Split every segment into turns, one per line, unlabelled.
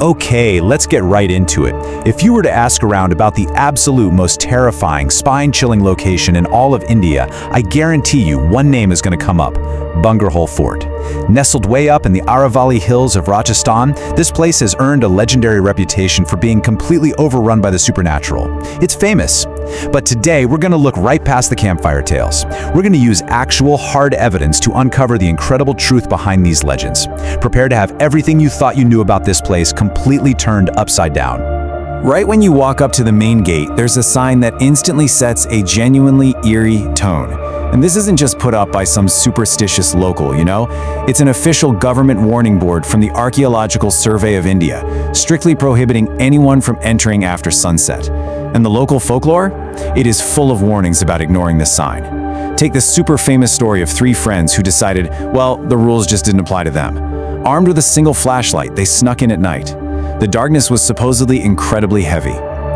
Okay, let's get right into it. If you were to ask around about the absolute most terrifying, spine-chilling location in all of India, I guarantee you one name is going to come up: Bhangarh Fort. Nestled way up in the Aravalli hills of Rajasthan, this place has earned a legendary reputation for being completely overrun by the supernatural. It's famous. But today, we're going to look right past the campfire tales. We're going to use actual, hard evidence to uncover the incredible truth behind these legends. Prepare to have everything you thought you knew about this place completely turned upside down.
Right when you walk up to the main gate, there's a sign that instantly sets a genuinely eerie tone. And this isn't just put up by some superstitious local, you know? It's an official government warning board from the Archaeological Survey of India, strictly prohibiting anyone from entering after sunset. And the local folklore? It is full of warnings about ignoring this sign. Take the super famous story of three friends who decided, well, the rules just didn't apply to them. Armed with a single flashlight, they snuck in at night. The darkness was supposedly incredibly heavy.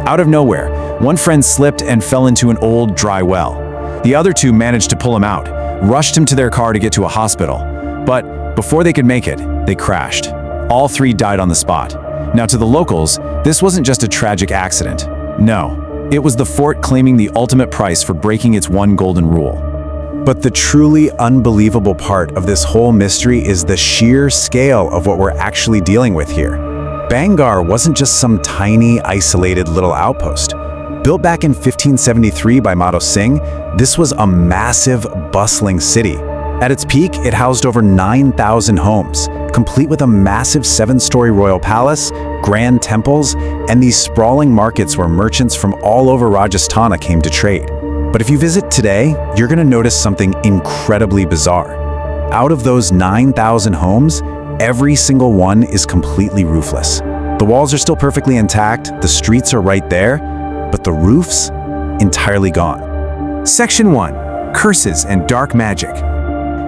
Out of nowhere, one friend slipped and fell into an old, dry well. The other two managed to pull him out, rushed him to their car to get to a hospital. But before they could make it, they crashed. All three died on the spot. Now, to the locals, this wasn't just a tragic accident. No, it was the fort claiming the ultimate price for breaking its one golden rule.
But the truly unbelievable part of this whole mystery is the sheer scale of what we're actually dealing with here. Bhangarh wasn't just some tiny, isolated little outpost. Built back in 1573 by Madho Singh, this was a massive, bustling city. At its peak, it housed over 9,000 homes, complete with a massive 7-story royal palace, grand temples, and these sprawling markets where merchants from all over Rajasthan came to trade. But if you visit today, you're going to notice something incredibly bizarre. Out of those 9,000 homes, every single one is completely roofless. The walls are still perfectly intact, the streets are right there, but the roofs, entirely gone.
Section 1. Curses and Dark Magic.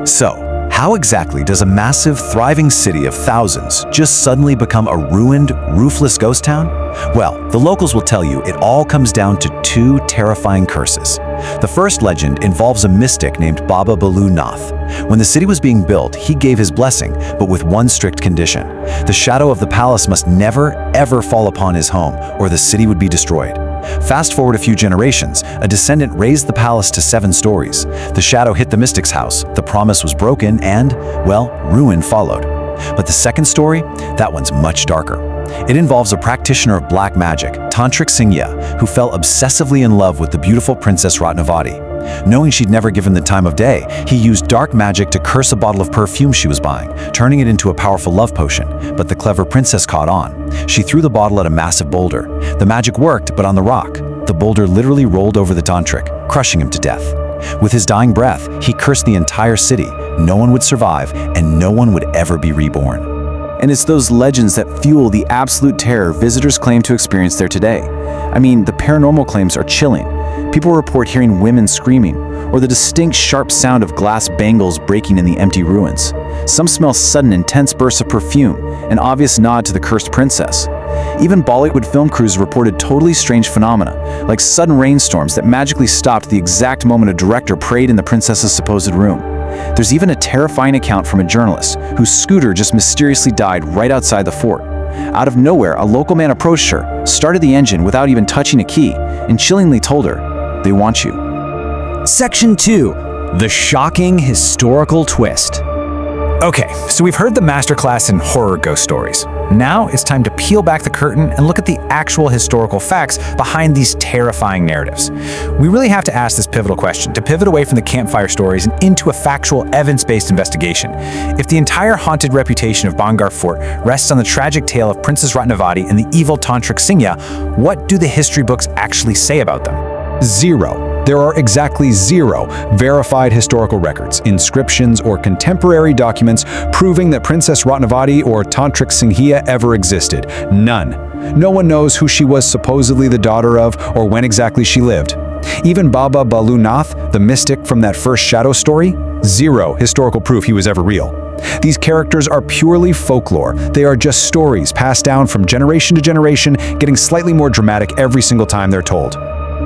So, how exactly does a massive, thriving city of thousands just suddenly become a ruined, roofless ghost town? Well, the locals will tell you it all comes down to two terrifying curses. The first legend involves a mystic named Baba Balu Nath. When the city was being built, he gave his blessing, but with one strict condition. The shadow of the palace must never, ever fall upon his home, or the city would be destroyed. Fast forward a few generations, a descendant raised the palace to 7 stories. The shadow hit the mystic's house, the promise was broken, and, well, ruin followed. But the second story, that one's much darker. It involves a practitioner of black magic, Tantric Singya, who fell obsessively in love with the beautiful Princess Ratnavati. Knowing she'd never given the time of day, he used dark magic to curse a bottle of perfume she was buying, turning it into a powerful love potion. But the clever princess caught on. She threw the bottle at a massive boulder. The magic worked, but on the rock, the boulder literally rolled over the Tantric, crushing him to death. With his dying breath, he cursed the entire city. No one would survive, and no one would ever be reborn. And it's those legends that fuel the absolute terror visitors claim to experience there today. I mean, the paranormal claims are chilling. People report hearing women screaming, or the distinct sharp sound of glass bangles breaking in the empty ruins. Some smell sudden, intense bursts of perfume, an obvious nod to the cursed princess. Even Bollywood film crews reported totally strange phenomena, like sudden rainstorms that magically stopped the exact moment a director prayed in the princess's supposed room. There's even a terrifying account from a journalist whose scooter just mysteriously died right outside the fort. Out of nowhere, a local man approached her, started the engine without even touching a key, and chillingly told her, "They want you."
Section 2. The Shocking Historical Twist. Okay, so we've heard the masterclass in horror ghost stories. Now it's time to peel back the curtain and look at the actual historical facts behind these terrifying narratives. We really have to ask this pivotal question to pivot away from the campfire stories and into a factual, evidence-based investigation. If the entire haunted reputation of Bhangarh Fort rests on the tragic tale of Princess Ratnavati and the evil Tantric Singya, what do the history books actually say about them?
Zero. There are exactly 0 verified historical records, inscriptions, or contemporary documents proving that Princess Ratnavati or Tantric Singya ever existed. None. No one knows who she was supposedly the daughter of or when exactly she lived. Even Baba Balu Nath, the mystic from that first shadow story, 0 historical proof he was ever real. These characters are purely folklore. They are just stories passed down from generation to generation, getting slightly more dramatic every single time they're told.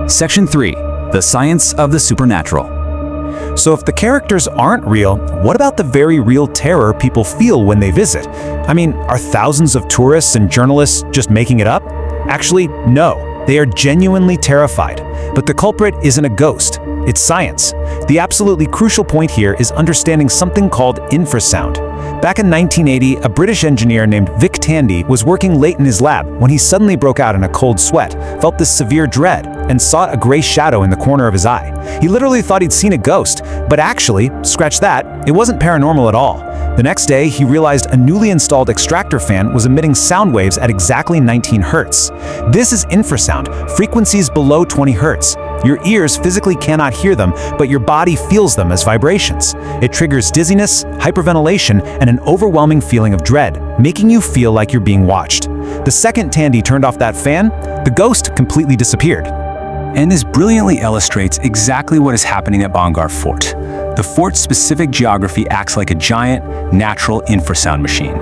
Section 3. The Science of the Supernatural. So if the characters aren't real, what about the very real terror people feel when they visit? I mean, are thousands of tourists and journalists just making it up? Actually, no. They are genuinely terrified. But the culprit isn't a ghost. It's science. The absolutely crucial point here is understanding something called infrasound. Back in 1980, a British engineer named Vic Tandy was working late in his lab when he suddenly broke out in a cold sweat, felt this severe dread, and saw a gray shadow in the corner of his eye. He literally thought he'd seen a ghost, but actually, scratch that, it wasn't paranormal at all. The next day, he realized a newly installed extractor fan was emitting sound waves at exactly 19 hertz. This is infrasound, frequencies below 20 hertz. Your ears physically cannot hear them, but your body feels them as vibrations. It triggers dizziness, hyperventilation, and an overwhelming feeling of dread, making you feel like you're being watched. The second Tandy turned off that fan, the ghost completely disappeared.
And this brilliantly illustrates exactly what is happening at Bhangarh Fort. The fort's specific geography acts like a giant, natural infrasound machine.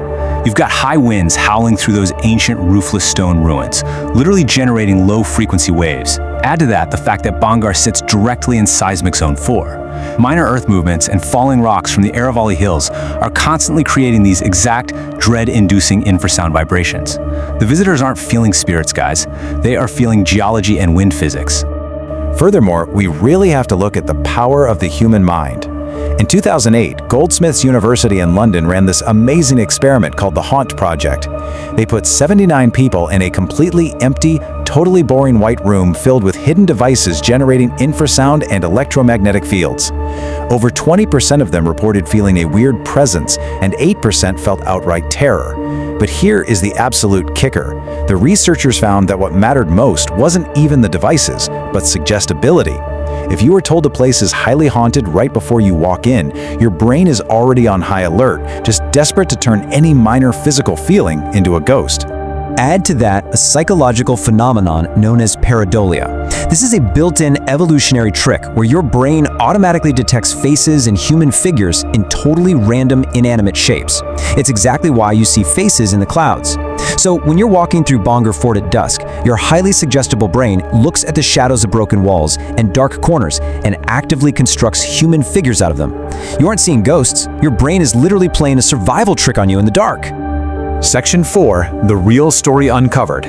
You've got high winds howling through those ancient roofless stone ruins, literally generating low-frequency waves. Add to that the fact that Bhangarh sits directly in seismic zone 4. Minor earth movements and falling rocks from the Aravalli Hills are constantly creating these exact, dread-inducing infrasound vibrations. The visitors aren't feeling spirits, guys. They are feeling geology and wind physics.
Furthermore, we really have to look at the power of the human mind. In 2008, Goldsmiths University in London ran this amazing experiment called the Haunt Project. They put 79 people in a completely empty, totally boring white room filled with hidden devices generating infrasound and electromagnetic fields. Over 20% of them reported feeling a weird presence, and 8% felt outright terror. But here is the absolute kicker. The researchers found that what mattered most wasn't even the devices, but suggestibility. If you are told a place is highly haunted right before you walk in, your brain is already on high alert, just desperate to turn any minor physical feeling into a ghost.
Add to that a psychological phenomenon known as pareidolia. This is a built-in evolutionary trick where your brain automatically detects faces and human figures in totally random inanimate shapes. It's exactly why you see faces in the clouds. So when you're walking through Bhangarh Fort at dusk, your highly suggestible brain looks at the shadows of broken walls and dark corners and actively constructs human figures out of them. You aren't seeing ghosts, your brain is literally playing a survival trick on you in the dark.
Section 4. The Real Story Uncovered.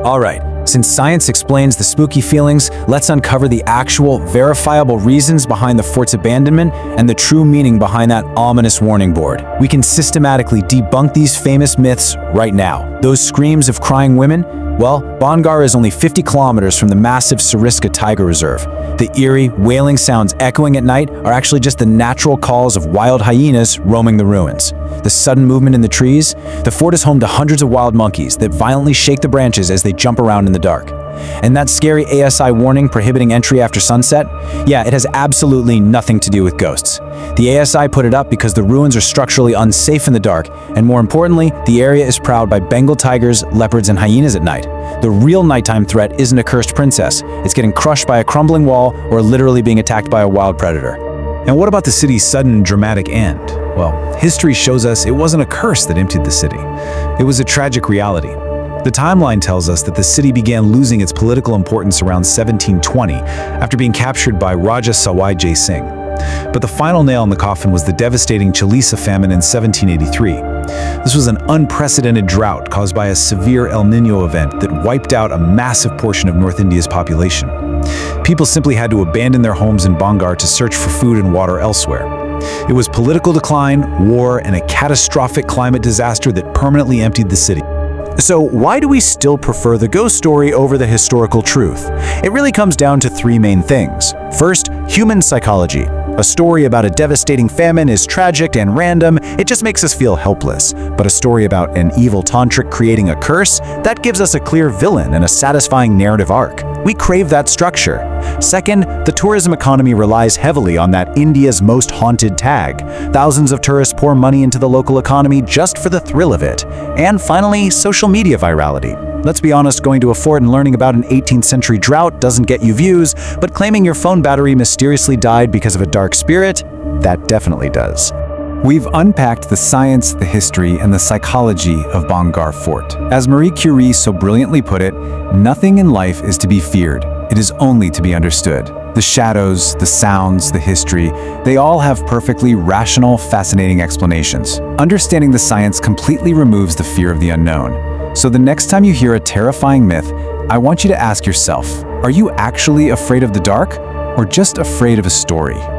All right, since science explains the spooky feelings, let's uncover the actual, verifiable reasons behind the fort's abandonment and the true meaning behind that ominous warning board. We can systematically debunk these famous myths right now. Those screams of crying women? Well, Bhangarh is only 50 kilometers from the massive Sariska Tiger Reserve. The eerie, wailing sounds echoing at night are actually just the natural calls of wild hyenas roaming the ruins. The sudden movement in the trees? The fort is home to hundreds of wild monkeys that violently shake the branches as they jump around in the dark. And that scary ASI warning prohibiting entry after sunset? Yeah, it has absolutely nothing to do with ghosts. The ASI put it up because the ruins are structurally unsafe in the dark, and more importantly, the area is prowled by Bengal tigers, leopards, and hyenas at night. The real nighttime threat isn't a cursed princess. It's getting crushed by a crumbling wall or literally being attacked by a wild predator. And what about the city's sudden dramatic end? Well, history shows us it wasn't a curse that emptied the city. It was a tragic reality. The timeline tells us that the city began losing its political importance around 1720 after being captured by Raja Sawai Jai Singh. But the final nail in the coffin was the devastating Chalisa famine in 1783. This was an unprecedented drought caused by a severe El Niño event that wiped out a massive portion of North India's population. People simply had to abandon their homes in Bhangarh to search for food and water elsewhere. It was political decline, war, and a catastrophic climate disaster that permanently emptied the city. So why do we still prefer the ghost story over the historical truth? It really comes down to three main things. First, human psychology. A story about a devastating famine is tragic and random, it just makes us feel helpless. But a story about an evil tantric creating a curse, that gives us a clear villain and a satisfying narrative arc. We crave that structure. Second, the tourism economy relies heavily on that India's most haunted tag. Thousands of tourists pour money into the local economy just for the thrill of it. And finally, social media virality. Let's be honest, going to a fort and learning about an 18th century drought doesn't get you views, but claiming your phone battery mysteriously died because of a dark spirit, that definitely does. We've unpacked the science, the history, and the psychology of Bhangarh Fort. As Marie Curie so brilliantly put it, nothing in life is to be feared. It is only to be understood. The shadows, the sounds, the history, they all have perfectly rational, fascinating explanations. Understanding the science completely removes the fear of the unknown. So the next time you hear a terrifying myth, I want you to ask yourself, are you actually afraid of the dark or just afraid of a story?